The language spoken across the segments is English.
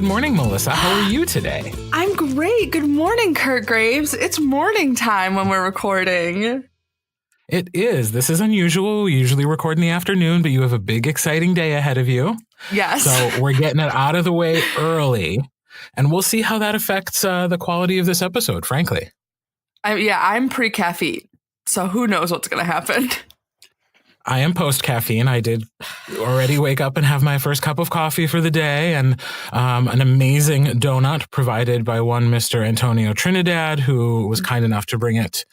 morning, Malyssa. How are you today? I'm great. Good morning, Kirt Graves. It's morning time when we're recording. It is. This is unusual. We usually record in the afternoon, but you have a big, exciting day ahead of you. Yes. So we're getting it out of the way early, and we'll see how that affects the quality of this episode, frankly. I'm pre-caffeine, so who knows what's going to happen. I am post-caffeine. I did already wake up and have my first cup of coffee for the day, and an amazing donut provided by one Mr. Antonio Trinidad, who was kind enough to bring it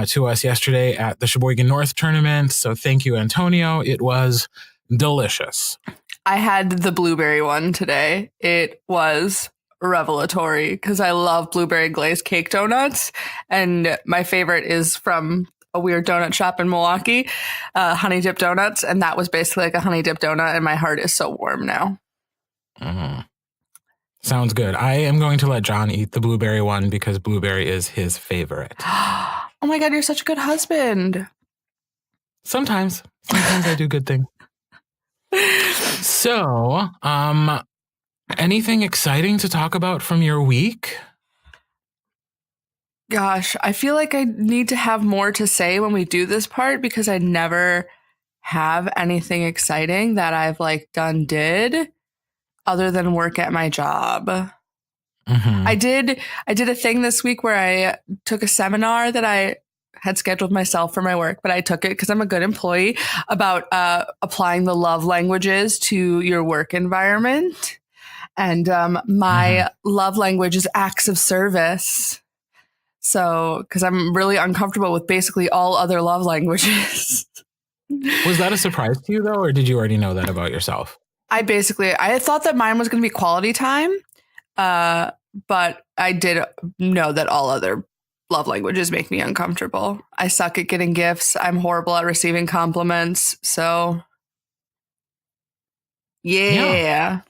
to us yesterday at the Sheboygan North tournament. So thank you, Antonio. It was delicious. I had the blueberry one today. It was revelatory because I love blueberry glazed cake donuts. And my favorite is from a weird donut shop in Milwaukee, Honey Dip Donuts. And that was basically like a honey dip donut. And my heart is so warm now. Mm-hmm. Sounds good. I am going to let John eat the blueberry one because blueberry is his favorite. Oh my God, you're such a good husband. Sometimes I do good things. So, anything exciting to talk about from your week? Gosh, I feel like I need to have more to say when we do this part because I never have anything exciting that I've did other than work at my job. Mm-hmm. I did a thing this week where I took a seminar that I had scheduled myself for my work, but I took it because I'm a good employee about applying the love languages to your work environment. And my love language is acts of service. So, because I'm really uncomfortable with basically all other love languages. Was that a surprise to you, though, or did you already know that about yourself? I thought that mine was going to be quality time. But I did know that all other love languages make me uncomfortable. I suck at getting gifts. I'm horrible at receiving compliments. So, yeah.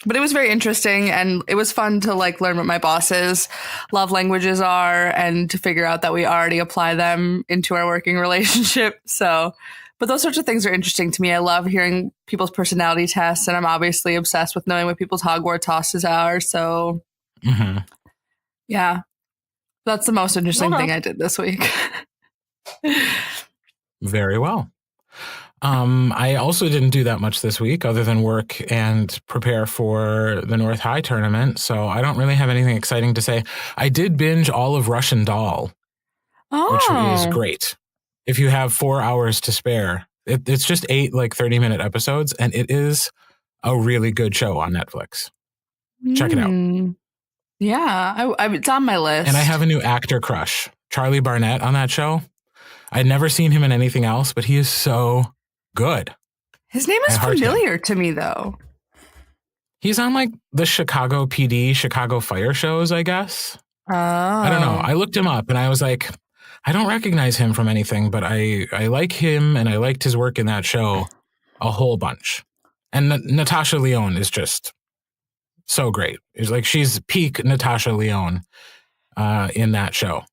But it was very interesting, and it was fun to learn what my boss's love languages are and to figure out that we already apply them into our working relationship. So, but those sorts of things are interesting to me. I love hearing people's personality tests, and I'm obviously obsessed with knowing what people's Hogwarts tosses are. So, yeah, that's the most interesting thing I did this week. Very well. I also didn't do that much this week other than work and prepare for the North High tournament. So I don't really have anything exciting to say. I did binge all of Russian Doll, which is great. If you have 4 hours to spare, it's just 8 30-minute episodes, and it is a really good show on Netflix. Check it out. Yeah, it's on my list. And I have a new actor crush, Charlie Barnett, on that show. I'd never seen him in anything else, but he is so good. His name is familiar to me, though. He's on the Chicago PD, Chicago Fire shows, I guess. Oh. I don't know. I looked him up and I was like, I don't recognize him from anything, but I like him and I liked his work in that show a whole bunch. And Natasha Lyonne is just so great. It's she's peak Natasha Lyonne in that show.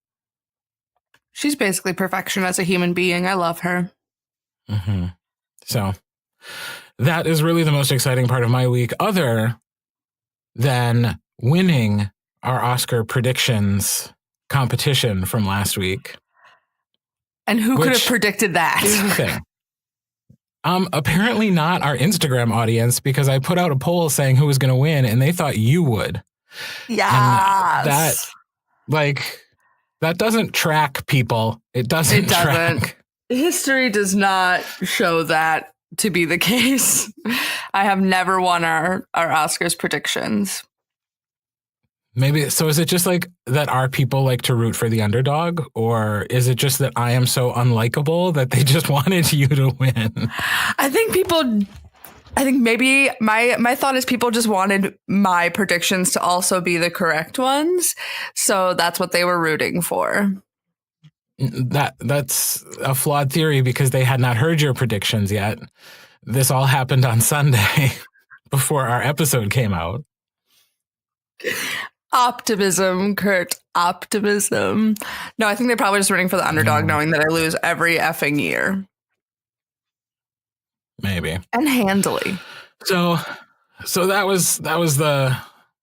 She's basically perfection as a human being. I love her. Mm-hmm. So that is really the most exciting part of my week, other than winning our Oscar predictions competition from last week. And who could have predicted that? Here's the thing. Apparently not our Instagram audience, because I put out a poll saying who was going to win, and they thought you would. Yes. And that doesn't track, people. It doesn't track. History does not show that to be the case. I have never won our Oscars predictions. Maybe. So is it just that our people like to root for the underdog? Or is it just that I am so unlikable that they just wanted you to win? I think maybe my thought is people just wanted my predictions to also be the correct ones. So that's what they were rooting for. That's a flawed theory because they had not heard your predictions yet. This all happened on Sunday before our episode came out. Optimism, Kirt. Optimism. No, I think they're probably just rooting for the underdog, knowing that I lose every effing year. Maybe. And handily. So that was the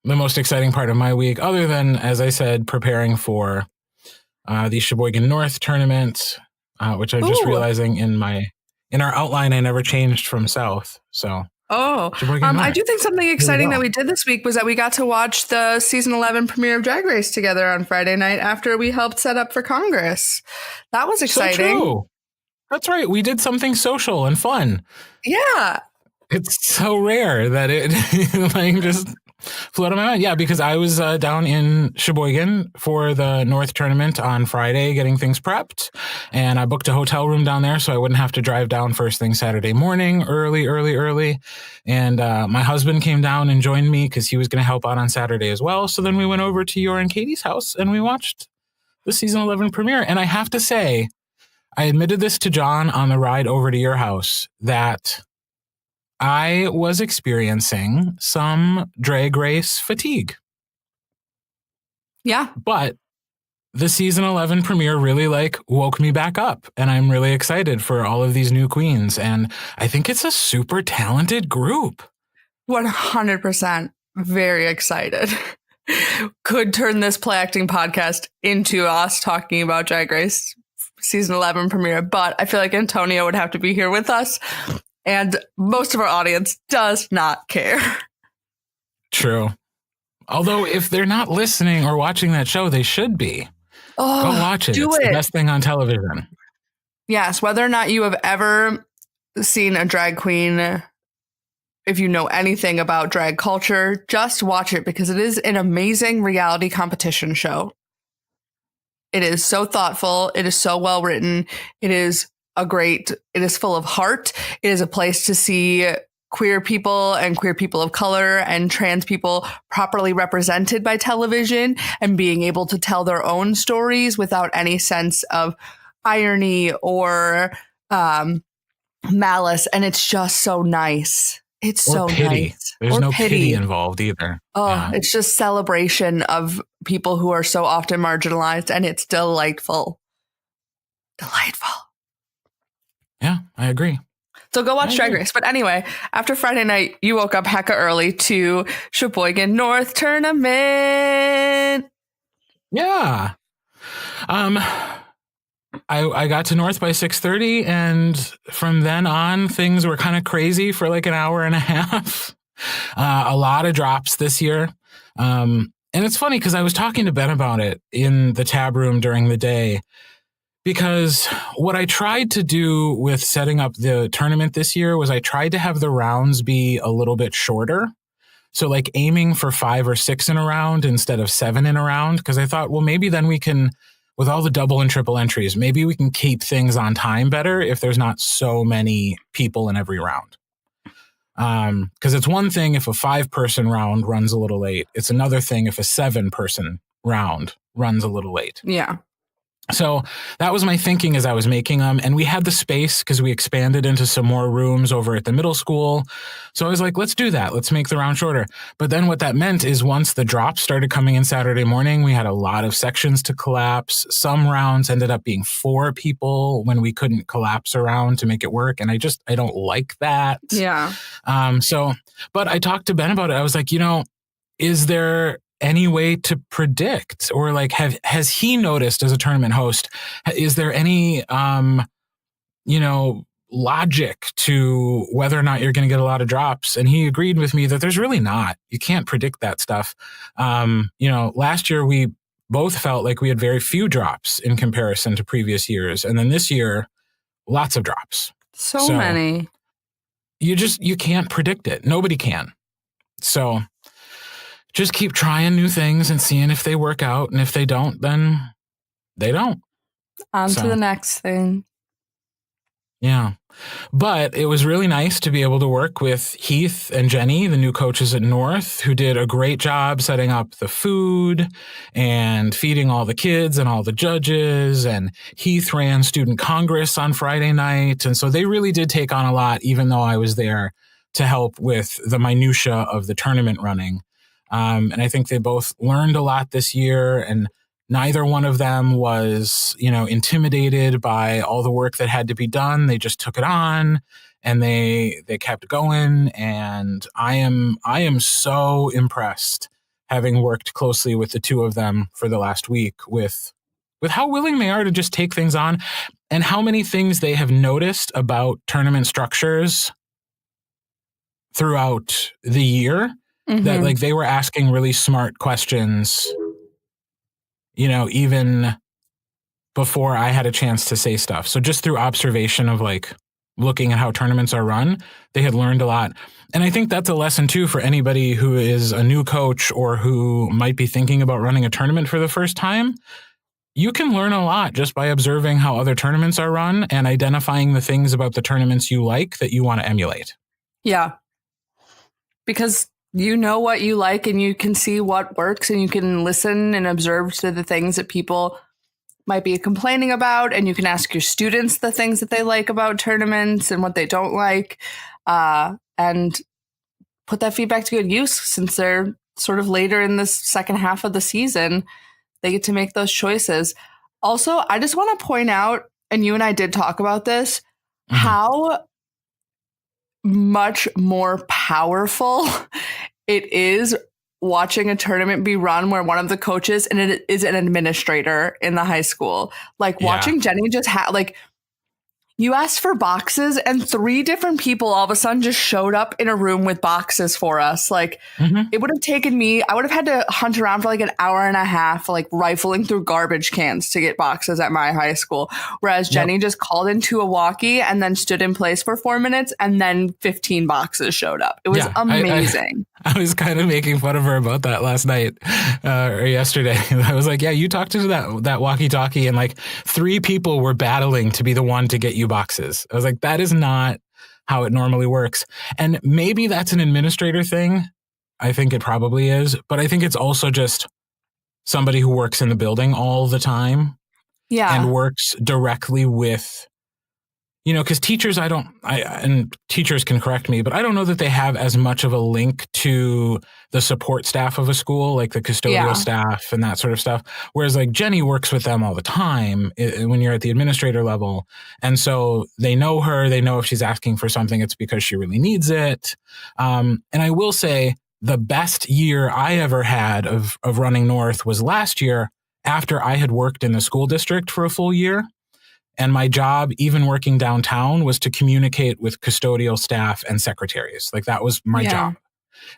the most exciting part of my week, other than, as I said, preparing for the Sheboygan North tournament, which I'm just realizing in our outline, I never changed from South. So Sheboygan North. I do think something exciting that we did this week was that we got to watch the season 11 premiere of Drag Race together on Friday night after we helped set up for Congress. That was exciting. So true. That's right. We did something social and fun. Yeah. It's so rare that it like just flew out of my mind. Yeah, because I was down in Sheboygan for the North tournament on Friday getting things prepped. And I booked a hotel room down there so I wouldn't have to drive down first thing Saturday morning, early. And my husband came down and joined me because he was going to help out on Saturday as well. So then we went over to your and Katie's house and we watched the season 11 premiere. And I have to say, I admitted this to John on the ride over to your house that I was experiencing some Drag Race fatigue. Yeah. But the season 11 premiere really woke me back up, and I'm really excited for all of these new queens. And I think it's a super talented group. 100%. Very excited. Could turn this play acting podcast into us talking about Drag Race season 11 premiere, but I feel like Antonio would have to be here with us. And most of our audience does not care. True. Although if they're not listening or watching that show, they should be. Oh, go watch it. It's the best thing on television. Yes. Whether or not you have ever seen a drag queen, if you know anything about drag culture, just watch it because it is an amazing reality competition show. It is so thoughtful. It is so well written. It is full of heart. It is a place to see queer people and queer people of color and trans people properly represented by television and being able to tell their own stories without any sense of irony or malice. And it's just so nice. It's so nice. There's no pity involved either. Oh, yeah. It's just celebration of people who are so often marginalized, and it's delightful. Delightful. Yeah, I agree. So go watch Drag Race. But anyway, after Friday night, you woke up hecka early to Sheboygan North tournament. Yeah. I got to North by 6:30, and from then on, things were kind of crazy for like an hour and a half. A lot of drops this year. And it's funny because I was talking to Ben about it in the tab room during the day, because what I tried to do with setting up the tournament this year was I tried to have the rounds be a little bit shorter. So like aiming for 5 or 6 in a round instead of 7 in a round, because I thought, well, maybe then we can, with all the double and triple entries, maybe we can keep things on time better if there's not so many people in every round. Because it's one thing if a 5-person round runs a little late. It's another thing if a 7-person round runs a little late. Yeah. So that was my thinking as I was making them. And we had the space because we expanded into some more rooms over at the middle school. So I was like, let's do that. Let's make the round shorter. But then what that meant is once the drops started coming in Saturday morning, we had a lot of sections to collapse. Some rounds ended up being 4 people when we couldn't collapse a round to make it work. And I don't like that. Yeah. But I talked to Ben about it. I was like, is there any way to predict, or like has he noticed as a tournament host, is there any logic to whether or not you're going to get a lot of drops? And he agreed with me that there's really not. You can't predict that stuff. Last year we both felt like we had very few drops in comparison to previous years, and then this year lots of drops. So many. You can't predict it. Nobody can. So just keep trying new things and seeing if they work out. And if they don't, then they don't. On to the next thing. Yeah. But it was really nice to be able to work with Heath and Jenny, the new coaches at North, who did a great job setting up the food and feeding all the kids and all the judges. And Heath ran Student Congress on Friday night. And so they really did take on a lot, even though I was there to help with the minutia of the tournament running. And I think they both learned a lot this year, and neither one of them was, intimidated by all the work that had to be done. They just took it on and they kept going. And I am so impressed having worked closely with the two of them for the last week with how willing they are to just take things on and how many things they have noticed about tournament structures throughout the year that like they were asking really smart questions, even before I had a chance to say stuff. So just through observation of like looking at how tournaments are run, they had learned a lot. And I think that's a lesson too for anybody who is a new coach or who might be thinking about running a tournament for the first time. You can learn a lot just by observing how other tournaments are run and identifying the things about the tournaments you like that you want to emulate. Yeah. Because you know what you like and you can see what works and you can listen and observe to the things that people might be complaining about, and you can ask your students the things that they like about tournaments and what they don't like, and put that feedback to good use since they're sort of later in this second half of the season. They get to make those choices. Also, I just want to point out, and you and I did talk about this, how much more powerful it is watching a tournament be run where one of the coaches and it is an administrator in the high school. Like watching Jenny just you asked for boxes and 3 different people all of a sudden just showed up in a room with boxes for us. Like it would have taken me, I would have had to hunt around for like an hour and a half, like rifling through garbage cans to get boxes at my high school. Whereas Jenny just called into a walkie and then stood in place for 4 minutes and then 15 boxes showed up. It was amazing. I was kind of making fun of her about that last night or yesterday. I was like, yeah, you talked to that walkie-talkie and like 3 people were battling to be the one to get you boxes. I was like, that is not how it normally works. And maybe that's an administrator thing. I think it probably is. But I think it's also just somebody who works in the building all the time and works directly with, because teachers, and teachers can correct me, but I don't know that they have as much of a link to the support staff of a school, like the custodial staff and that sort of stuff. Whereas like Jenny works with them all the time when you're at the administrator level. And so they know her, they know if she's asking for something, it's because she really needs it. And I will say the best year I ever had of running North was last year after I had worked in the school district for a full year. And my job, even working downtown, was to communicate with custodial staff and secretaries. Like that was my job.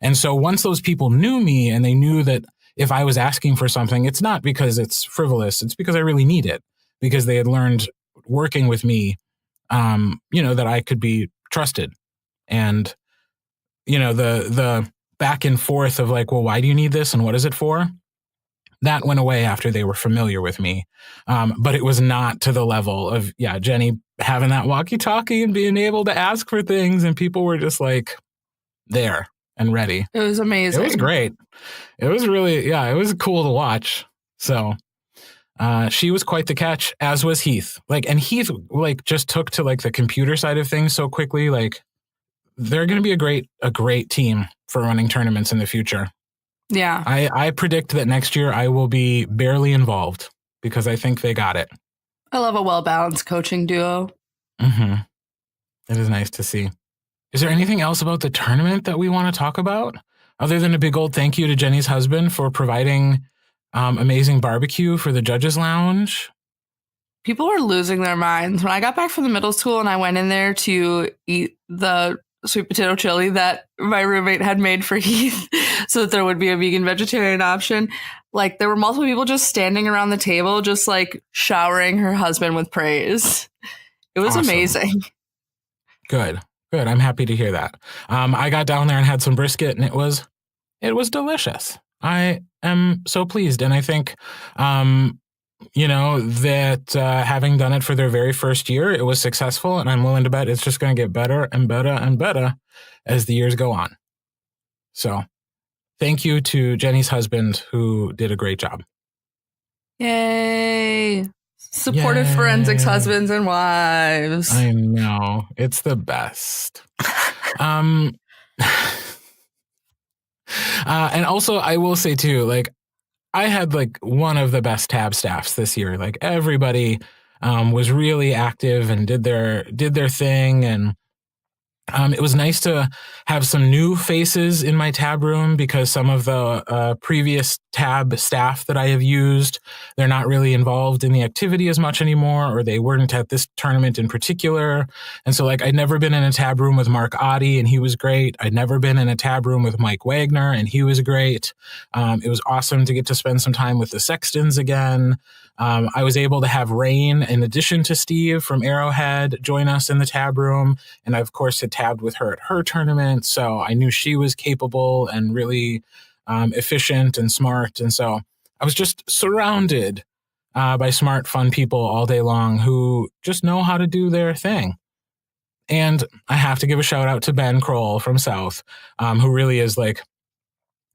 And so once those people knew me and they knew that if I was asking for something, it's not because it's frivolous. It's because I really need it, because they had learned working with me, that I could be trusted. And, the back and forth of like, well, why do you need this? And what is it for? That went away after they were familiar with me. But it was not to the level of, Jenny having that walkie-talkie and being able to ask for things. And people were just like there and ready. It was amazing. It was great. It was really, it was cool to watch. So she was quite the catch, as was Heath. And Heath just took to the computer side of things so quickly. They're going to be a great team for running tournaments in the future. Yeah. I predict that next year I will be barely involved because I think they got it. I love a well-balanced coaching duo. It is nice to see. Is there anything else about the tournament that we want to talk about? Other than a big old thank you to Jenny's husband for providing amazing barbecue for the judges' lounge? People were losing their minds. When I got back from the middle school and I went in there to eat the sweet potato chili that my roommate had made for Heath so that there would be a vegan vegetarian option. There were multiple people just standing around the table, just showering her husband with praise. It was awesome. Amazing. Good. I'm happy to hear that. I got down there and had some brisket and it was delicious. I am so pleased. And I think, that having done it for their very first year, it was successful. And I'm willing to bet it's just going to get better and better and better as the years go on. So thank you to Jenny's husband, who did a great job. Yay. Supportive forensics husbands and wives. I know. It's the best. And also, I will say too, I had one of the best tab staffs this year. Everybody was really active and did their thing, and It was nice to have some new faces in my tab room because some of the previous tab staff that I have used, they're not really involved in the activity as much anymore, or they weren't at this tournament in particular. And so like I'd never been in a tab room with Mark Oddie and he was great. I'd never been in a tab room with Mike Wagner and he was great. It was awesome to get to spend some time with the Sextons again. I was able to have Rain, in addition to Steve from Arrowhead, join us in the tab room. And I, of course, had tabbed with her at her tournament. So I knew she was capable and really efficient and smart. And so I was just surrounded by smart, fun people all day long who just know how to do their thing. And I have to give a shout out to Ben Kroll from South, who really is like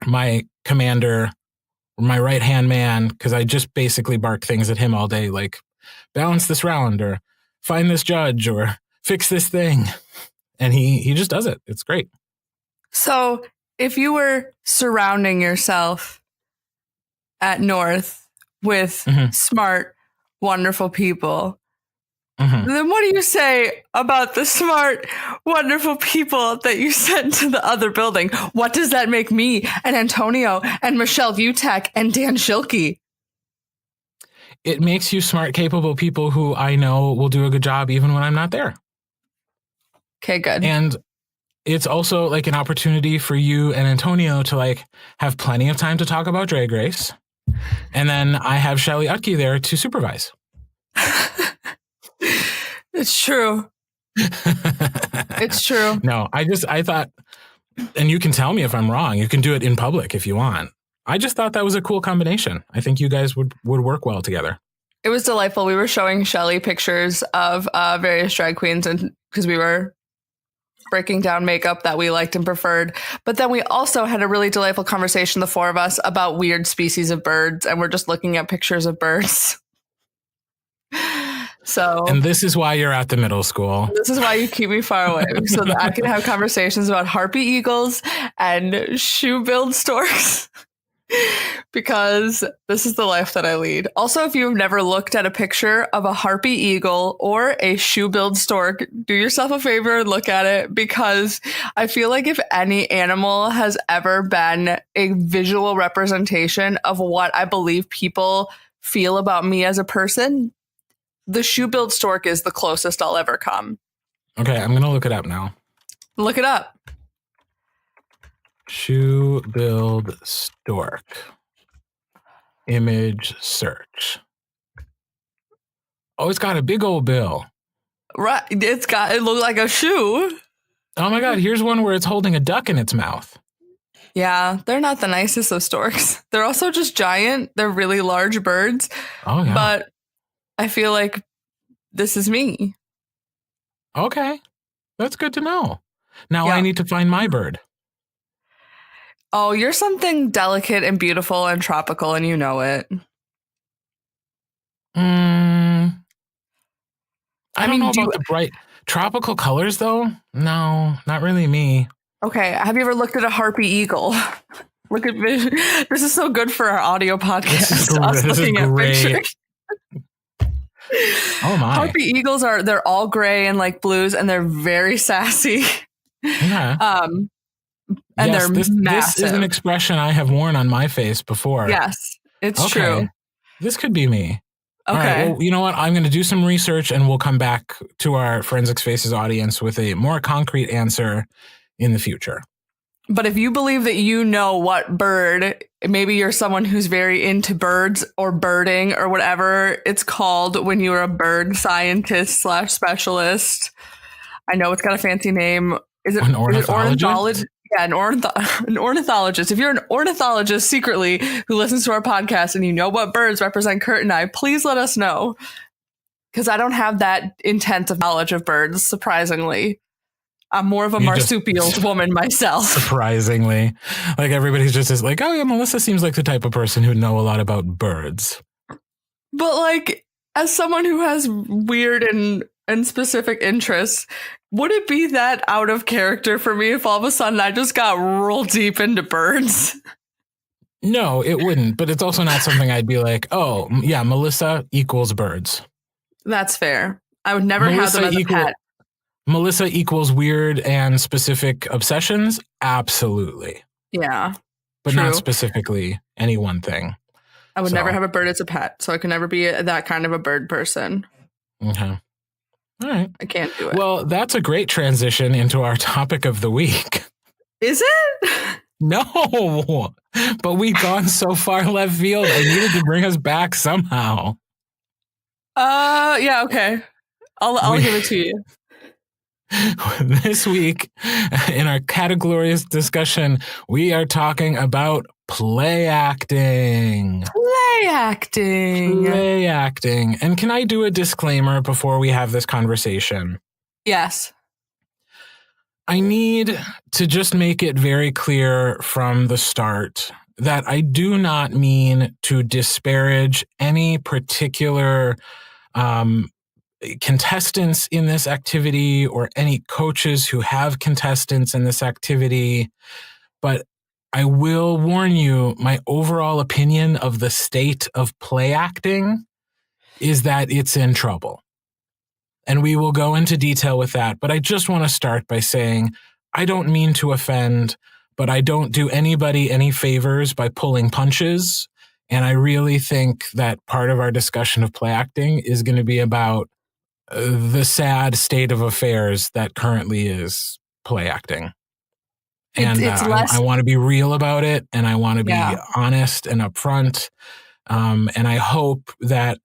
my commander, my right-hand man, because I just basically bark things at him all day, like balance this round or find this judge or fix this thing. And he just does it. It's great. So if you were surrounding yourself at North with smart, wonderful people, then what do you say about the smart, wonderful people that you sent to the other building? What does that make me and Antonio and Michelle Vutek and Dan Schilke? It makes you smart, capable people who I know will do a good job even when I'm not there. Okay, good. And it's also like an opportunity for you and Antonio to like have plenty of time to talk about Drag Race. And then I have Shelly Utke there to supervise. It's true. It's true. No, I thought, and you can tell me if I'm wrong. You can do it in public if you want. I just thought that was a cool combination. I think you guys would work well together. It was delightful. We were showing Shelly pictures of various drag queens, and because we were breaking down makeup that we liked and preferred. But then we also had a really delightful conversation, the four of us, about weird species of birds, and we're just looking at pictures of birds. So, and this is why you're at the middle school. This is why you keep me far away, so that I can have conversations about harpy eagles and shoe-billed storks. Because this is the life that I lead. Also, if you've never looked at a picture of a harpy eagle or a shoe-billed stork, do yourself a favor and look at it, because I feel like if any animal has ever been a visual representation of what I believe people feel about me as a person, the shoe-billed stork is the closest I'll ever come. Okay, I'm going to look it up now. Look it up. Shoe-billed stork. Image search. Oh, it's got a big old bill. Right. It looked like a shoe. Oh my God, here's one where it's holding a duck in its mouth. Yeah, they're not the nicest of storks. They're also just giant. They're really large birds. Oh, yeah. But I feel like this is me. Okay. That's good to know. Now Yeah. I need to find my bird. Oh, you're something delicate and beautiful and tropical, and you know it. I don't know do about the bright tropical colors, though. No, not really me. Okay, have you ever looked at a harpy eagle? Look at this is so good for our audio podcast. This is great. Oh my! Harpy eagles they're all gray and like blues, and they're very sassy. Yeah. And yes, they're massive. This is an expression I have worn on my face before. Yes, it's true. This could be me. Okay. All right, well, you know what? I'm going to do some research and we'll come back to our Forensics Faces audience with a more concrete answer in the future. But if you believe that you know what bird, maybe you're someone who's very into birds or birding or whatever it's called when you're a bird scientist / specialist. I know it's got a fancy name. Is it an ornithologist? Yeah, an ornithologist. If you're an ornithologist secretly who listens to our podcast and you know what birds represent Kirt and I, please let us know. Because I don't have that intensive knowledge of birds, surprisingly. I'm more of a marsupial woman myself. Surprisingly. Like everybody's just like, oh yeah, Malyssa seems like the type of person who'd know a lot about birds. But like, as someone who has weird and specific interests, would it be that out of character for me if all of a sudden I just got real deep into birds? No, it wouldn't. But it's also not something I'd be like, oh, yeah, Malyssa equals birds. That's fair. I would never have them as a pet. Malyssa equals weird and specific obsessions? Absolutely. Yeah. But True. not specifically any one thing. I would So, never have a bird as a pet, so I could never be that kind of a bird person. okay. All right. I can't do it. Well, that's a great transition into our topic of the week. Is it? No, but we've gone so far left field. I needed to bring us back somehow. Yeah, okay. I'll give it to you. This week, in our Categlorious discussion, we are talking about play acting. Play acting. Play acting. And can I do a disclaimer before we have this conversation? Yes. I need to just make it very clear from the start that I do not mean to disparage any particular contestants in this activity or any coaches who have contestants in this activity. But I will warn you, my overall opinion of the state of play acting is that it's in trouble. And we will go into detail with that. But I just want to start by saying, I don't mean to offend, but I don't do anybody any favors by pulling punches. And I really think that part of our discussion of play acting is going to be about the sad state of affairs that currently is play acting. And it's less... I want to be real about it, and I want to be honest and upfront. And I hope that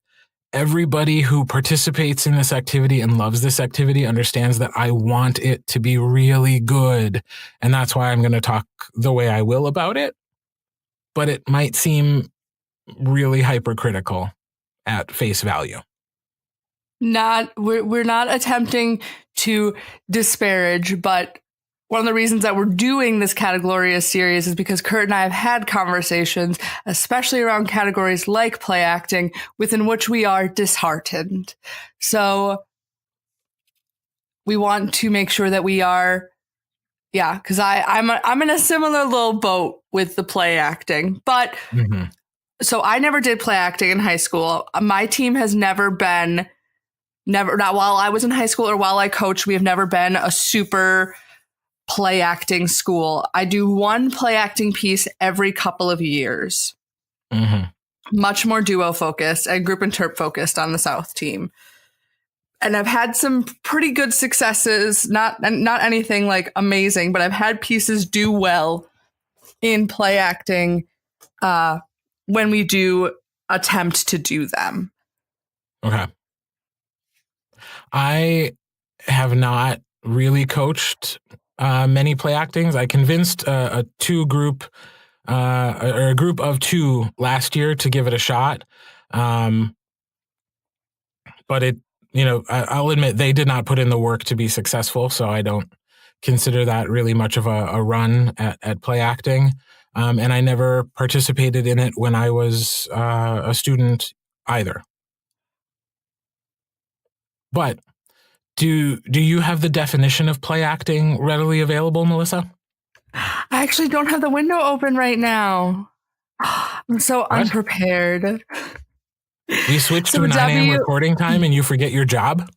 everybody who participates in this activity and loves this activity understands that I want it to be really good. And that's why I'm going to talk the way I will about it. But it might seem really hypercritical at face value. We're not attempting to disparage, but one of the reasons that we're doing this Categlorious series is because Kirt and I have had conversations, especially around categories like play acting, within which we are disheartened. So we want to make sure that we are, because I'm in a similar little boat with the play acting, but So I never did play acting in high school. My team has not while I was in high school or while I coached, we have never been a super play acting school. I do one play acting piece every couple of years. Much more duo focused and group interp focused on the South team. And I've had some pretty good successes, not anything like amazing, but I've had pieces do well in play acting when we do attempt to do them. Okay. I have not really coached many play actings. I convinced a group of two last year to give it a shot. But I'll admit they did not put in the work to be successful. So I don't consider that really much of a run at play acting. And I never participated in it when I was a student either. But do you have the definition of play acting readily available, Malyssa? I actually don't have the window open right now. I'm so unprepared. We switched to a 9 a.m. recording time and you forget your job?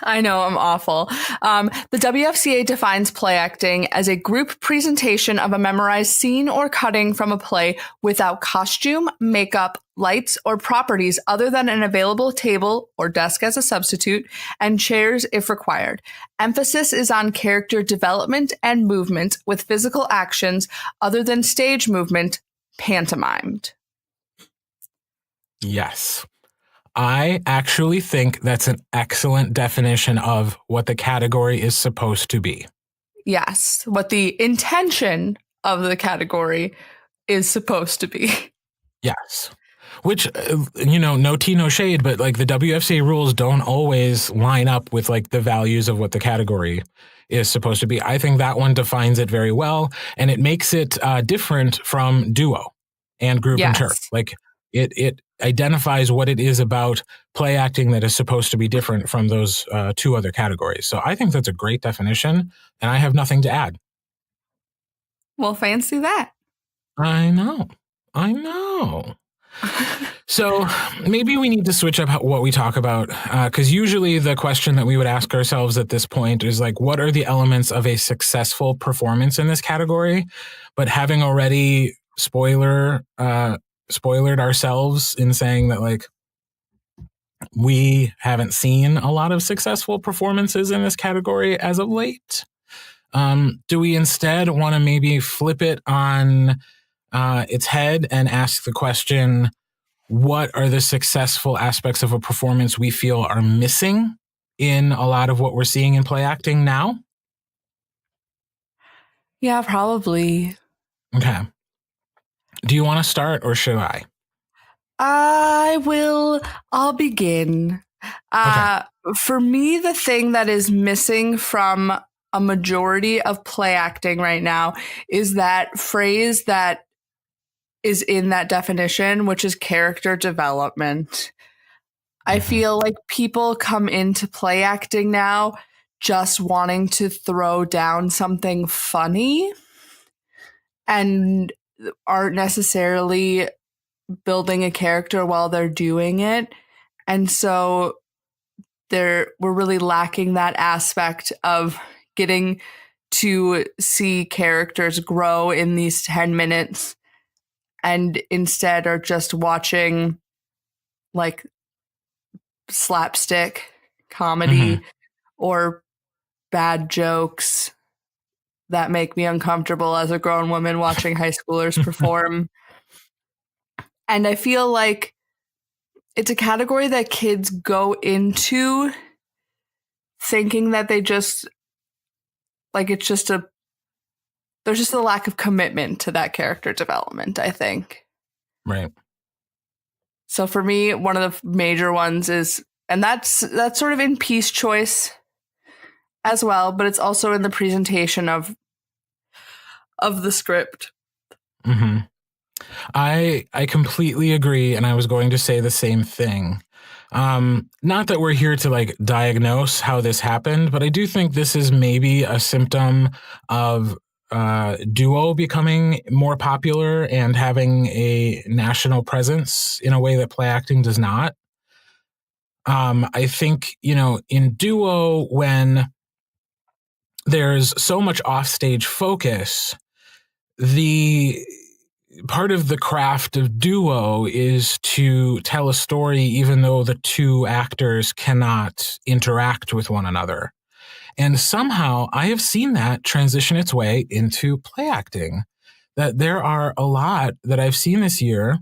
I know, I'm awful. The WFCA defines play acting as a group presentation of a memorized scene or cutting from a play without costume, makeup, lights, or properties other than an available table or desk as a substitute, and chairs if required. Emphasis is on character development and movement with physical actions other than stage movement, pantomimed. Yes. I actually think that's an excellent definition of what the category is supposed to be. Yes, what the intention of the category is supposed to be. Yes. Which, no tea, no shade, but like the WFCA rules don't always line up with like the values of what the category is supposed to be. I think that one defines it very well, and it makes it different from duo and group interp. Like it identifies what it is about play acting that is supposed to be different from those two other categories. So I think that's a great definition, and I have nothing to add. Well, fancy that. I know. So maybe we need to switch up what we talk about, because usually the question that we would ask ourselves at this point is like, what are the elements of a successful performance in this category? But having already spoilered ourselves in saying that like we haven't seen a lot of successful performances in this category as of late. Do we instead want to maybe flip it on its head and ask the question, what are the successful aspects of a performance we feel are missing in a lot of what we're seeing in play acting now? Yeah, probably. Okay. Do you want to start or should I? I'll begin. Okay. For me, the thing that is missing from a majority of play acting right now is that phrase that is in that definition, which is character development. I feel like people come into play acting now just wanting to throw down something funny and aren't necessarily building a character while they're doing it. And so we're really lacking that aspect of getting to see characters grow in these 10 minutes and instead are just watching like slapstick comedy or bad jokes that make me uncomfortable as a grown woman watching high schoolers perform. And I feel like it's a category that kids go into thinking that they just like it's just there's just a lack of commitment to that character development, I think. Right. So for me, one of the major ones is, and that's sort of in piece choice as well, but it's also in the presentation of the script. Mm-hmm. I completely agree, and I was going to say the same thing. Not that we're here to like diagnose how this happened, but I do think this is maybe a symptom of duo becoming more popular and having a national presence in a way that play acting does not. I think, in duo, when there's so much offstage focus, the part of the craft of duo is to tell a story even though the two actors cannot interact with one another. And somehow I have seen that transition its way into play acting. That there are a lot that I've seen this year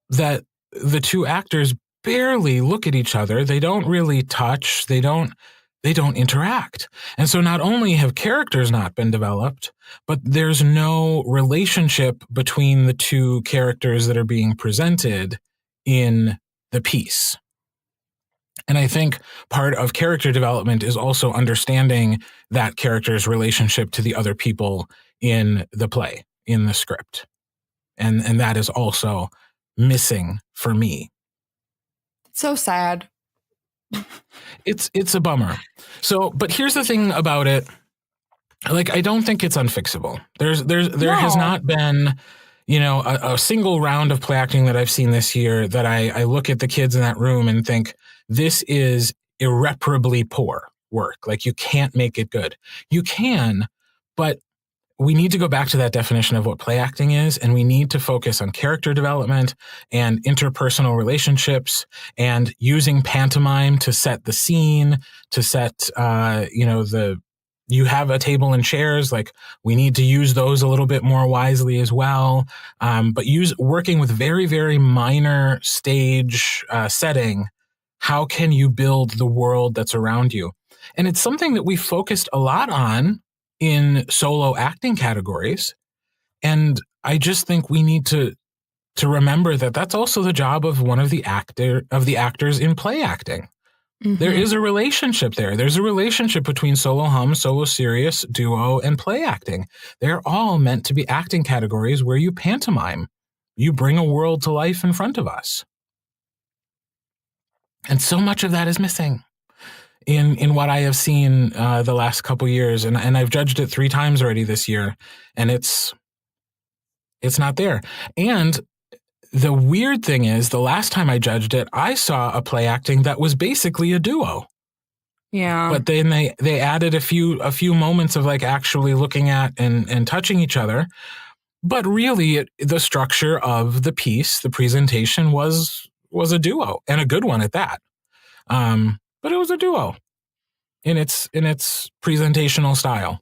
that the two actors barely look at each other. They don't really touch. They don't interact. And so not only have characters not been developed, but there's no relationship between the two characters that are being presented in the piece. And I think part of character development is also understanding that character's relationship to the other people in the play, in the script. And that is also missing for me. So sad. It's a bummer. So, but here's the thing about it. Like, I don't think it's unfixable. There has not been, a single round of play acting that I've seen this year that I look at the kids in that room and think, this is irreparably poor work. Like, you can't make it good. You can, but we need to go back to that definition of what play acting is, and we need to focus on character development and interpersonal relationships and using pantomime to set the scene, to set, you have a table and chairs, like we need to use those a little bit more wisely as well. But working with very, very minor stage setting, how can you build the world that's around you? And it's something that we focused a lot on in solo acting categories. And I just think we need to remember that that's also the job of one of the actors in play acting. Mm-hmm. There is a relationship there. There's a relationship between solo hum, solo serious, duo, and play acting. They're all meant to be acting categories where you pantomime. You bring a world to life in front of us. And so much of that is missing in what I have seen the last couple years. And I've judged it 3 times already this year, and it's not there. And the weird thing is, the last time I judged it, I saw a play acting that was basically a duo. Yeah. But then they added a few moments of like actually looking at and touching each other. But really, the structure of the piece, the presentation was a duo, and a good one at that. But it was a duo in its presentational style.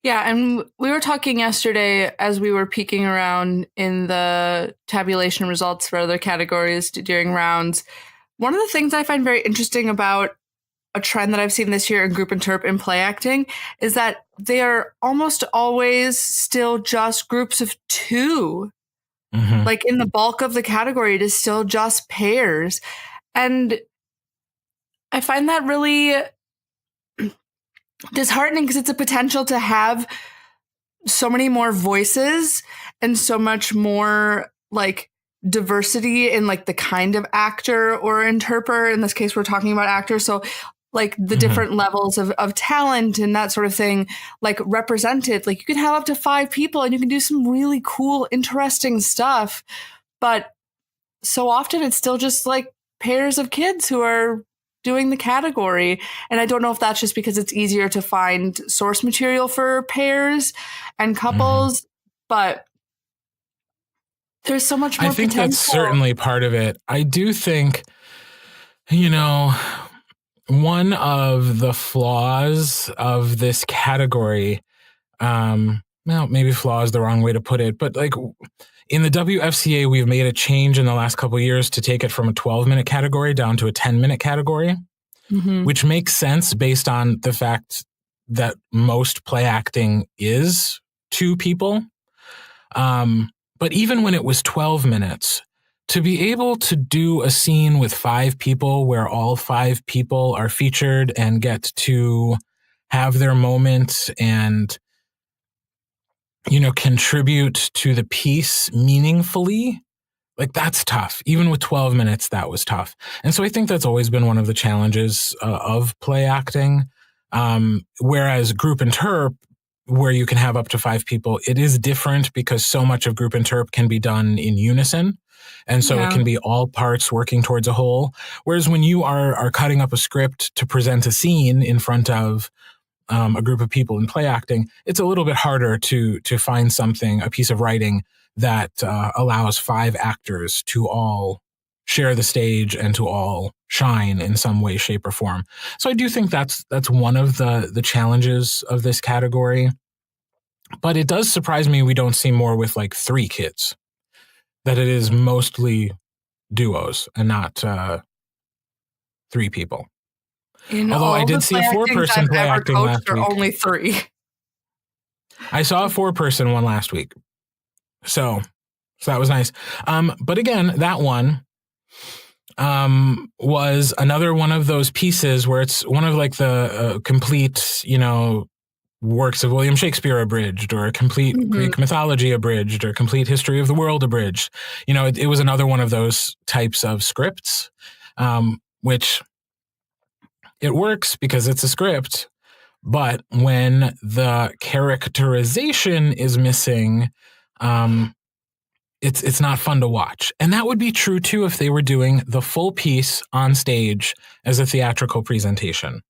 Yeah, and we were talking yesterday as we were peeking around in the tabulation results for other categories during rounds. One of the things I find very interesting about a trend that I've seen this year in group interp in play acting is that they are almost always still just groups of two. Mm-hmm. Like in the bulk of the category, it is still just pairs. And I find that really disheartening because it's a potential to have so many more voices and so much more like diversity in like the kind of actor or interpreter. In this case, we're talking about actors. So like the different levels of talent and that sort of thing, like represented, like you can have up to 5 people and you can do some really cool, interesting stuff. But so often it's still just like pairs of kids who are doing the category. And I don't know if that's just because it's easier to find source material for pairs and couples, but there's so much more I think potential. that's certainly part of it. I do think, one of the flaws of this category, well, maybe flaw is the wrong way to put it, but like in the WFCA, we've made a change in the last couple of years to take it from a 12-minute category down to a 10-minute category, which makes sense based on the fact that most play acting is 2 people. But even when it was 12 minutes, to be able to do a scene with 5 people where all 5 people are featured and get to have their moment and, contribute to the piece meaningfully, like that's tough. Even with 12 minutes, that was tough. And so I think that's always been one of the challenges of play acting. Whereas group interp, where you can have up to 5 people, it is different because so much of group interp can be done in unison. And so it can be all parts working towards a whole. Whereas when you are cutting up a script to present a scene in front of a group of people in play acting, it's a little bit harder to find something, a piece of writing that allows 5 actors to all share the stage and to all shine in some way, shape, or form. So I do think that's one of the challenges of this category. But it does surprise me we don't see more with like 3 kids, that it is mostly duos and not 3 people. Although I did see a 4-person play acting last week. Only 3. I saw a 4-person one last week. So that was nice. But again, that one was another one of those pieces where it's one of like the complete, works of William Shakespeare abridged, or a complete Greek mythology abridged, or complete history of the world abridged. It was another one of those types of scripts, which it works because it's a script. But when the characterization is missing, it's not fun to watch. And that would be true too if they were doing the full piece on stage as a theatrical presentation.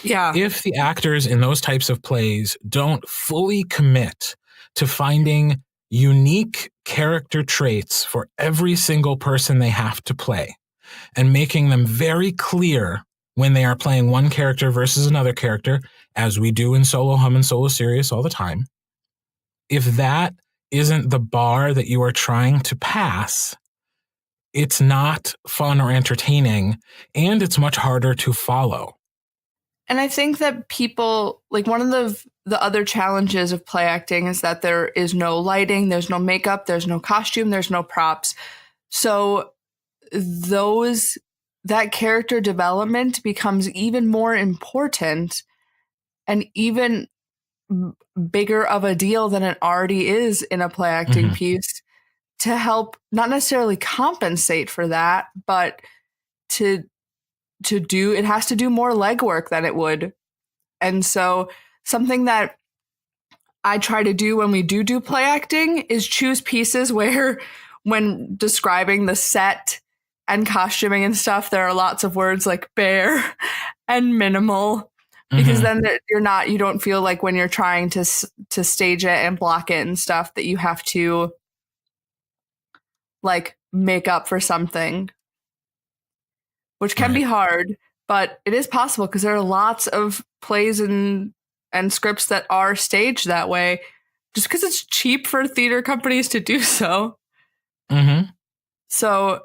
Yeah. If the actors in those types of plays don't fully commit to finding unique character traits for every single person they have to play and making them very clear when they are playing one character versus another character, as we do in Solo Hum and Solo Serious all the time, if that isn't the bar that you are trying to pass, it's not fun or entertaining, and it's much harder to follow. And I think that people, like one of the other challenges of play acting is that there is no lighting, there's no makeup, there's no costume, there's no props. So that character development becomes even more important and even bigger of a deal than it already is in a play acting piece, to help not necessarily compensate for that, but it has to do more legwork than it would. And so something that I try to do when we do play acting is choose pieces where when describing the set and costuming and stuff, there are lots of words like bare and minimal, because then you don't feel like when you're trying to stage it and block it and stuff that you have to like make up for something, which can be hard, but it is possible because there are lots of plays and scripts that are staged that way just because it's cheap for theater companies to do so. So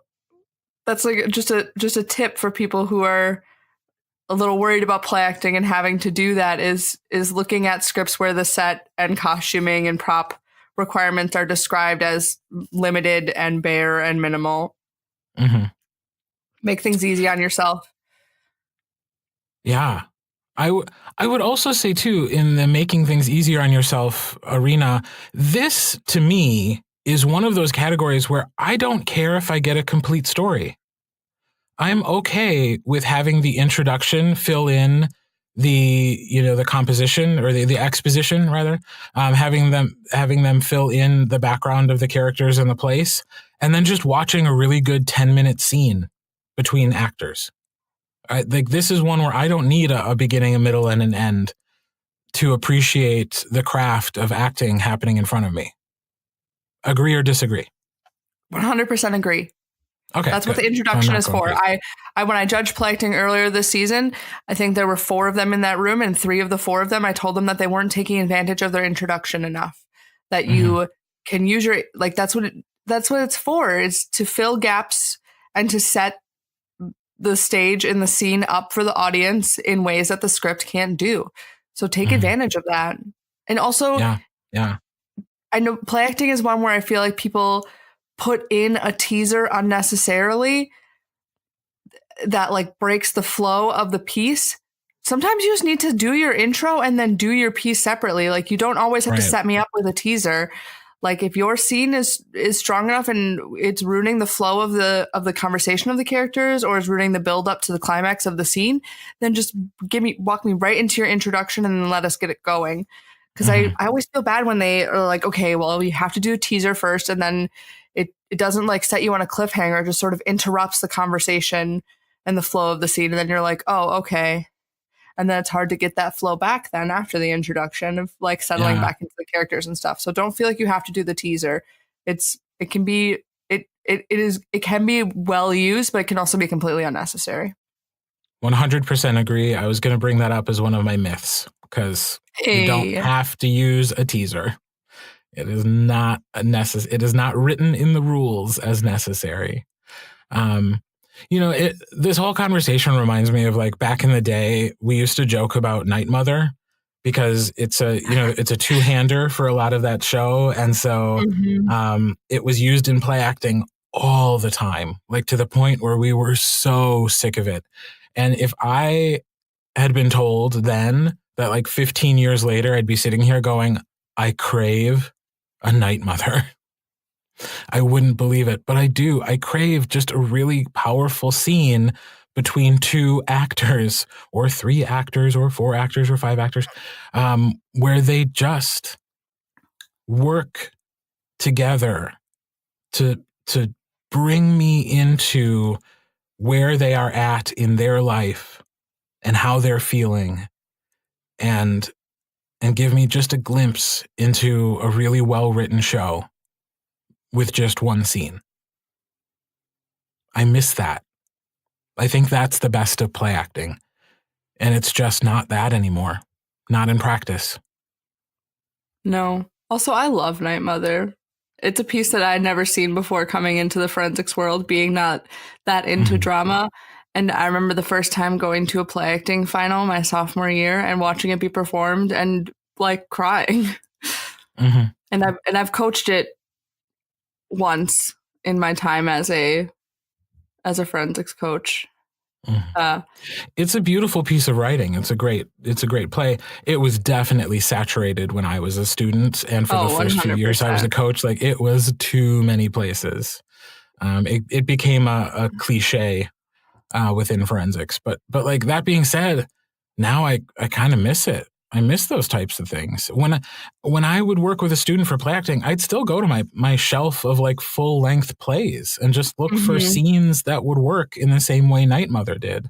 that's like just a tip for people who are a little worried about play acting and having to do that is looking at scripts where the set and costuming and prop requirements are described as limited and bare and minimal. Make things easy on yourself. Yeah. I would also say, too, in the making things easier on yourself arena, this, to me, is one of those categories where I don't care if I get a complete story. I'm okay with having the introduction fill in the composition or the exposition, rather, having them fill in the background of the characters in the place, and then just watching a really good 10-minute scene between actors. Like, this is one where I don't need a beginning, a middle, and an end to appreciate the craft of acting happening in front of me. Agree or disagree? 100% agree. Okay, that's what the introduction is for. I when I judged play acting earlier this season, I think there were 4 of them in that room, and 3 of the 4 of them, I told them that they weren't taking advantage of their introduction enough. That you can use your, like, that's what it's for, is to fill gaps and to set the stage and the scene up for the audience in ways that the script can't do. So take advantage of that. And also, I know play acting is one where I feel like people put in a teaser unnecessarily that like breaks the flow of the piece. Sometimes you just need to do your intro and then do your piece separately. Like, you don't always have to set me up with a teaser. Like, if your scene is strong enough and it's ruining the flow of the conversation of the characters, or is ruining the build up to the climax of the scene, then just walk me right into your introduction and then let us get it going. Because I always feel bad when they are like, okay, well, you have to do a teaser first, and then it doesn't like set you on a cliffhanger, just sort of interrupts the conversation and the flow of the scene. And then you're like, oh, okay. And then it's hard to get that flow back then after the introduction of like settling back into the characters and stuff. So don't feel like you have to do the teaser. It can be well used, but it can also be completely unnecessary. 100% agree. I was going to bring that up as one of my myths, because you don't have to use a teaser. It is not it is not written in the rules as necessary. This whole conversation reminds me of, like, back in the day, we used to joke about Night Mother, because it's a two-hander for a lot of that show. And so it was used in play acting all the time, like to the point where we were so sick of it. And if I had been told then that, like, 15 years later, I'd be sitting here going, I crave a Night Mother, I wouldn't believe it. But I do. I crave just a really powerful scene between 2 actors, or 3 actors, or 4 actors, or 5 actors, where they just work together to bring me into where they are at in their life and how they're feeling, and give me just a glimpse into a really well-written show with just one scene. I miss that. I think that's the best of play acting. And it's just not that anymore. Not in practice. No. Also, I love Night Mother. It's a piece that I'd never seen before coming into the forensics world, being not that into drama. And I remember the first time going to a play acting final my sophomore year and watching it be performed and, like, crying. And I've coached it once in my time as a forensics coach. It's a beautiful piece of writing. It's a great play. It was definitely saturated when I was a student, and for the first 100%. Few years I was a coach, like, it was too many places. It became a cliche within forensics. But like, that being said, now I kind of miss it. I miss those types of things. When I would work with a student for play acting, I'd still go to my shelf of like full length plays and just look for scenes that would work in the same way Night Mother did.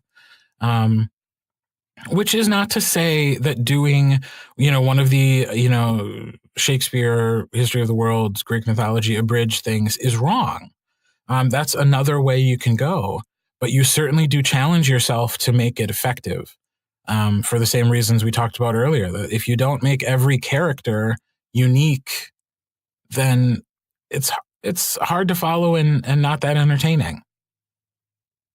Which is not to say that doing, one of the, Shakespeare, History of the World, Greek mythology, abridged things is wrong. That's another way you can go, but you certainly do challenge yourself to make it effective. For the same reasons we talked about earlier, that if you don't make every character unique, then it's hard to follow and not that entertaining.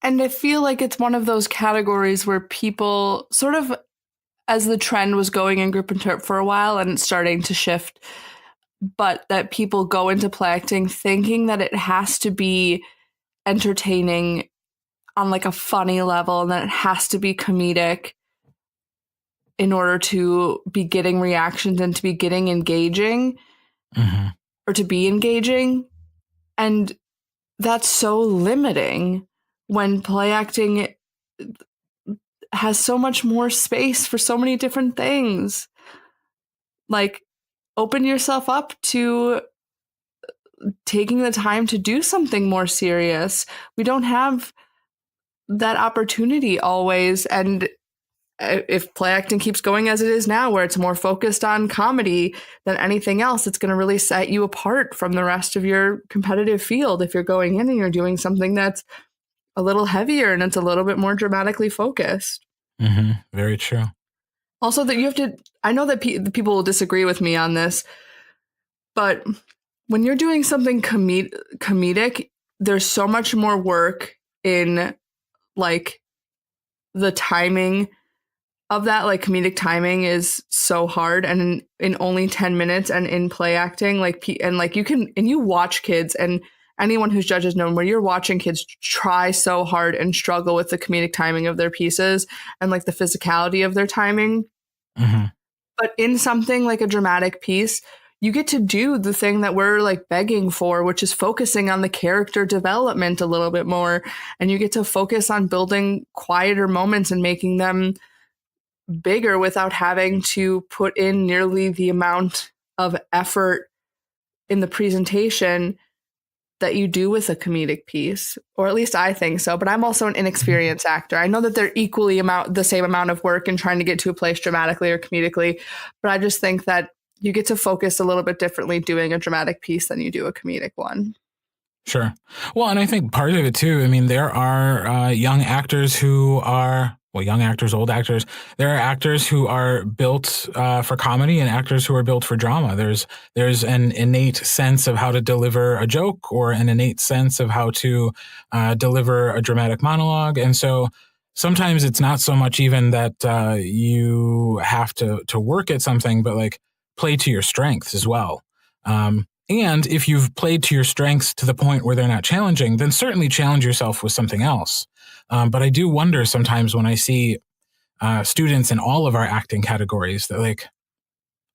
And I feel like it's one of those categories where people sort of, as the trend was going in group interp for a while and it's starting to shift, but that people go into play acting thinking that it has to be entertaining on like a funny level and that it has to be comedic in order to be getting reactions and to be getting engaging or to be engaging. And that's so limiting when play acting has so much more space for so many different things. Like, open yourself up to taking the time to do something more serious. We don't have that opportunity always. And if play acting keeps going as it is now, where it's more focused on comedy than anything else, it's going to really set you apart from the rest of your competitive field if you're going in and you're doing something that's a little heavier and it's a little bit more dramatically focused. Very true. Also, that you have to, I know that people will disagree with me on this, but when you're doing something comedic, there's so much more work in like the timing of that. Like, comedic timing is so hard, and in only 10 minutes and in play acting, you watch kids, and anyone who's judges know where you're watching kids try so hard and struggle with the comedic timing of their pieces and like the physicality of their timing. But in something like a dramatic piece, you get to do the thing that we're like begging for, which is focusing on the character development a little bit more. And you get to focus on building quieter moments and making them bigger without having to put in nearly the amount of effort in the presentation that you do with a comedic piece, or at least I think so. But I'm also an inexperienced actor. I know that they're equally the same amount of work in trying to get to a place dramatically or comedically, but I just think that you get to focus a little bit differently doing a dramatic piece than you do a comedic one. Sure. Well, and I think part of it too, I mean, there are young actors who are, young actors, old actors. There are actors who are built for comedy and actors who are built for drama. There's an innate sense of how to deliver a joke or an innate sense of how to deliver a dramatic monologue. And so sometimes it's not so much even that you have to work at something, but like play to your strengths as well. And if you've played to your strengths to the point where they're not challenging, then certainly challenge yourself with something else. But I do wonder sometimes when I see students in all of our acting categories that like,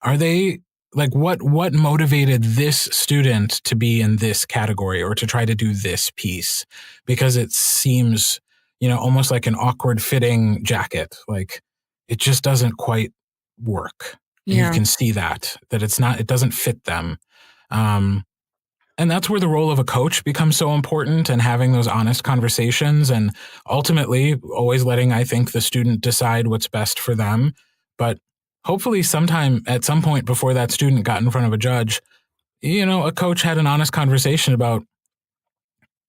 are they like, what motivated this student to be in this category or to try to do this piece? Because it seems, almost like an awkward fitting jacket. Like it just doesn't quite work. Yeah. You can see that it doesn't fit them. And that's where the role of a coach becomes so important, and having those honest conversations and ultimately always letting, I think, the student decide what's best for them. But hopefully at some point before that student got in front of a judge, a coach had an honest conversation about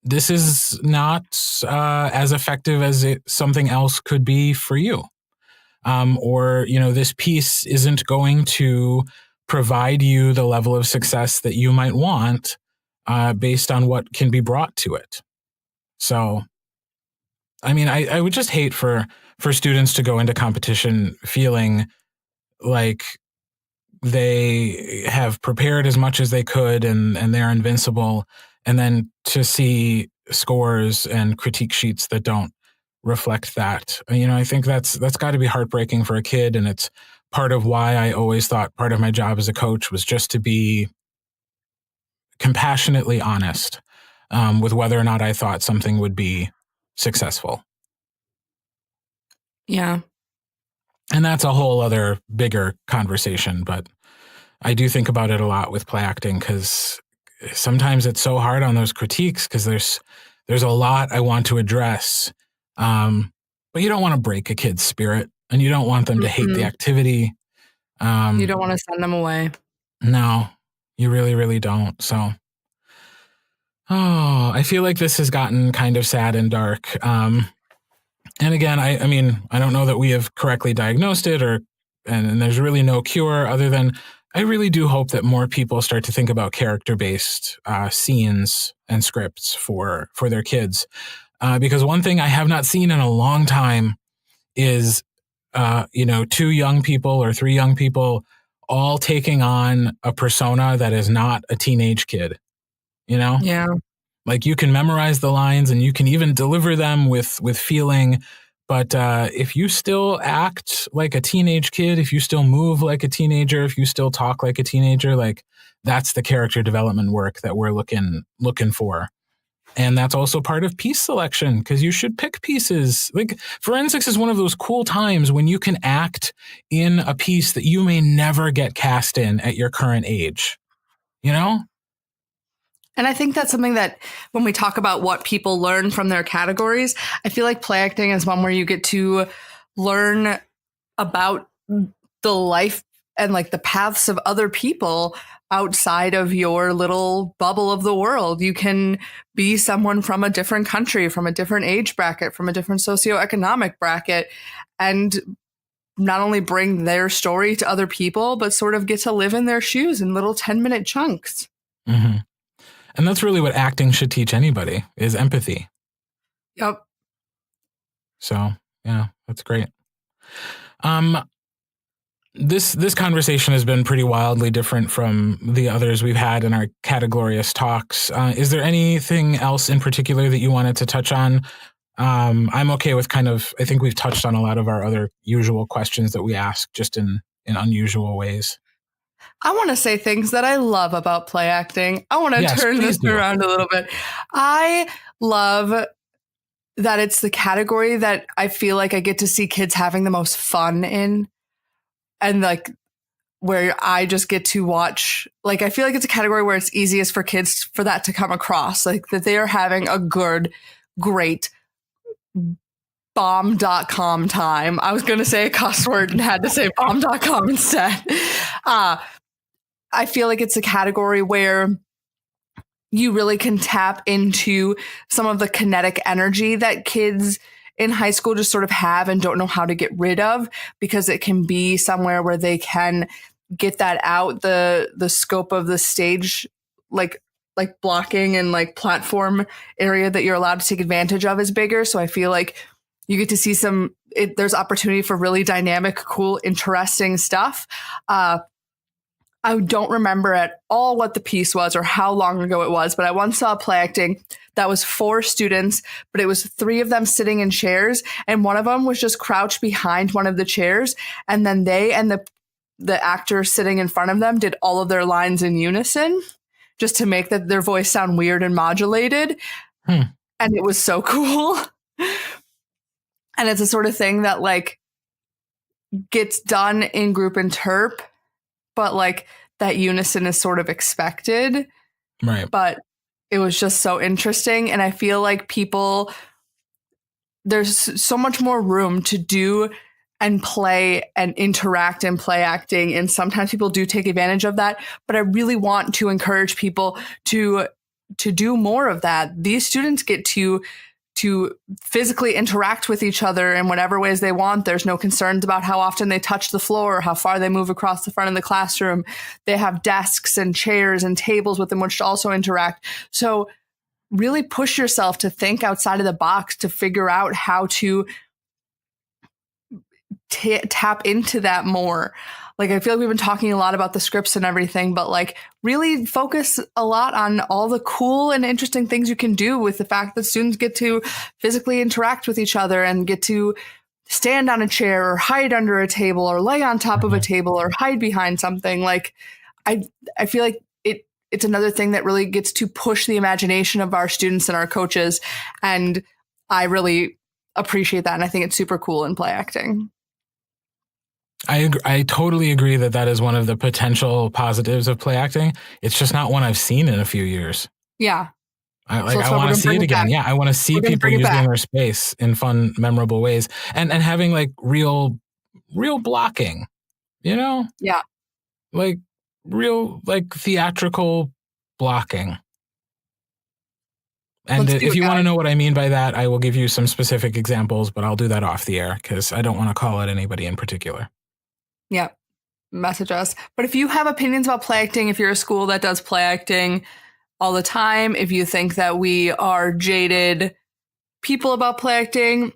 this is not as effective as something else could be for you. Or this piece isn't going to provide you the level of success that you might want based on what can be brought to it. So, I mean, I would just hate for students to go into competition feeling like they have prepared as much as they could and they're invincible, and then to see scores and critique sheets that don't reflect that. I think that's got to be heartbreaking for a kid, and it's part of why I always thought part of my job as a coach was just to be compassionately honest with whether or not I thought something would be successful. Yeah. And that's a whole other bigger conversation. But I do think about it a lot with play acting because sometimes it's so hard on those critiques because there's a lot I want to address. But you don't want to break a kid's spirit and you don't want them to hate the activity. You don't want to send them away. No, you really, really don't. So, I feel like this has gotten kind of sad and dark. And again, I mean, I don't know that we have correctly diagnosed it and there's really no cure other than I really do hope that more people start to think about character-based scenes and scripts for their kids. Because one thing I have not seen in a long time is, two young people or three young people all taking on a persona that is not a teenage kid, Yeah. Like you can memorize the lines and you can even deliver them with feeling. But if you still act like a teenage kid, if you still move like a teenager, if you still talk like a teenager, like that's the character development work that we're looking for. And that's also part of piece selection because you should pick pieces. Like forensics is one of those cool times when you can act in a piece that you may never get cast in at your current age, And I think that's something that when we talk about what people learn from their categories, I feel like play acting is one where you get to learn about the life and like the paths of other people outside of your little bubble of the world. You can be someone from a different country, from a different age bracket, from a different socioeconomic bracket, and not only bring their story to other people, but sort of get to live in their shoes in little 10-minute chunks. Mm-hmm. And that's really what acting should teach anybody is empathy. Yep. So, yeah, that's great. This conversation has been pretty wildly different from the others we've had in our Categlorious talks. Is there anything else in particular that you wanted to touch on? I'm okay with I think we've touched on a lot of our other usual questions that we ask just in unusual ways. I want to say things that I love about play acting. I want to turn this around a little bit. I love that it's the category that I feel like I get to see kids having the most fun in. And like where I just get to watch, like, I feel like it's a category where it's easiest for kids for that to come across, like that they are having a great bomb.com time. I was going to say a cuss word and had to say bomb.com instead. I feel like it's a category where you really can tap into some of the kinetic energy that kids in high school just sort of have and don't know how to get rid of, because it can be somewhere where they can get that out. The scope of the stage, like blocking and like platform area that you're allowed to take advantage of is bigger. So I feel like you get to see there's opportunity for really dynamic, cool, interesting stuff. I don't remember at all what the piece was or how long ago it was, but I once saw play acting that was 4 students, but it was 3 of them sitting in chairs, and one of them was just crouched behind one of the chairs, and then they and the actor sitting in front of them did all of their lines in unison just to make their voice sound weird and modulated. And it was so cool. And it's a sort of thing that like gets done in group interp, but like that unison is sort of expected. Right. But it was just so interesting. And I feel like there's so much more room to do and play and interact in play acting. And sometimes people do take advantage of that. But I really want to encourage people to do more of that. These students get to physically interact with each other in whatever ways they want. There's no concerns about how often they touch the floor or how far they move across the front of the classroom. They have desks and chairs and tables with them which to also interact. So really push yourself to think outside of the box to figure out how to tap into that more. Like, I feel like we've been talking a lot about the scripts and everything, but like really focus a lot on all the cool and interesting things you can do with the fact that students get to physically interact with each other and get to stand on a chair or hide under a table or lay on top of a table or hide behind something. Like, I feel like it's another thing that really gets to push the imagination of our students and our coaches. And I really appreciate that. And I think it's super cool in play acting. I totally agree that is one of the potential positives of play acting. It's just not one I've seen in a few years. Yeah. I want to see it again. Yeah, I want to see people using their space in fun, memorable ways, and having like real blocking, you know? Yeah. Like real like theatrical blocking. And if you want to know what I mean by that, I will give you some specific examples, but I'll do that off the air because I don't want to call out anybody in particular. Yeah. Message us. But if you have opinions about play acting, if you're a school that does play acting all the time, if you think that we are jaded people about play acting,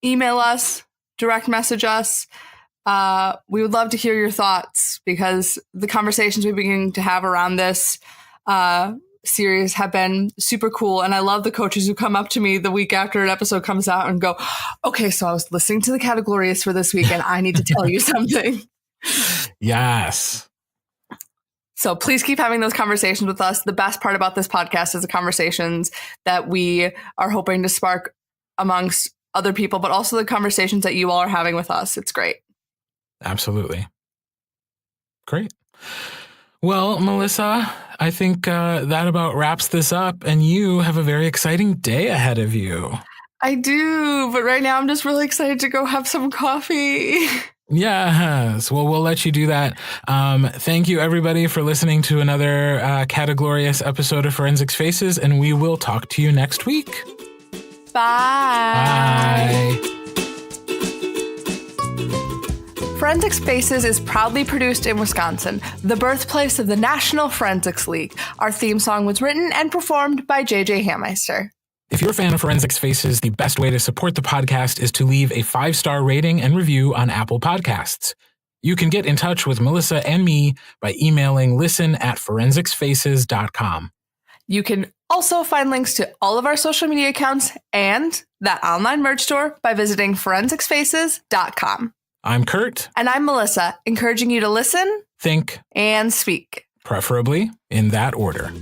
email us, direct message us. We would love to hear your thoughts because the conversations we're beginning to have around this series have been super cool. And I love the coaches who come up to me the week after an episode comes out and go, okay, so I was listening to the Categlorious for this week and I need to tell you something. Yes. So please keep having those conversations with us. The best part about this podcast is the conversations that we are hoping to spark amongst other people, but also the conversations that you all are having with us. It's great. Absolutely. Great. Well, Malyssa, I think that about wraps this up, and you have a very exciting day ahead of you. I do, but right now I'm just really excited to go have some coffee. Yes. Well, we'll let you do that. Thank you, everybody, for listening to another Categlorious episode of Forensics Faces, and we will talk to you next week. Bye. Bye. Forensics Faces is proudly produced in Wisconsin, the birthplace of the National Forensics League. Our theme song was written and performed by JJ Hameister. If you're a fan of Forensics Faces, the best way to support the podcast is to leave a 5-star rating and review on Apple Podcasts. You can get in touch with Malyssa and me by emailing listen@forensicsfaces.com. You can also find links to all of our social media accounts and that online merch store by visiting forensicsfaces.com. I'm Kirt. And I'm Malyssa, encouraging you to listen, think, and speak. Preferably in that order.